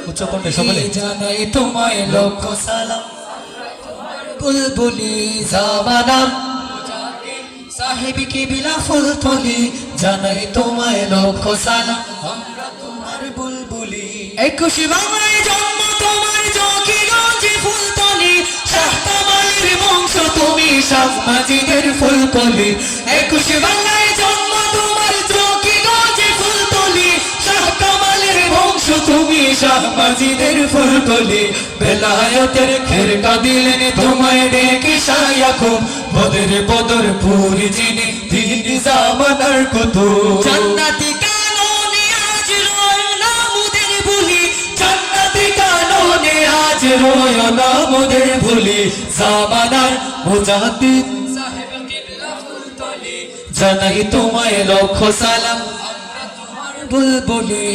উচ্চ কণ্ঠে সকলে জানাই তোমায় লক্ষ সালাম বুলবুলি জামানা সাহেব কিবলা ফুলতলি জানাই তোমায় লক্ষ সালাম আমরা তোমার বুলবুলি 21 বাংলায় জন্ম তোমার জকিগঞ্জে ফুলতলি শাহ কামালের বংশ তুমি শাহ মাজিদের ফুলকলি 21 বাংলায় জন্ম তোমার জকিগঞ্জে ফুলতলি শাহ কামালের বংশ তুমি শাহ মাজিদের ফুলকলি বেলায়েতের খেরকা দিলেন তোমায় ডেকে শায়াকুব বদর পুরি যিনি দিন জামানার কুতুব জান্নাতি কাননে আজ রয় না মুদের ভুলি জান্নাতি কাননে আজ রয় না মুদের ভুলি জামানার মুজাহিদ সাহেব কিবলা ফুলতলি জানাই তোমায় লক্ষ সালাম আমরা তোমার বুলবুলি।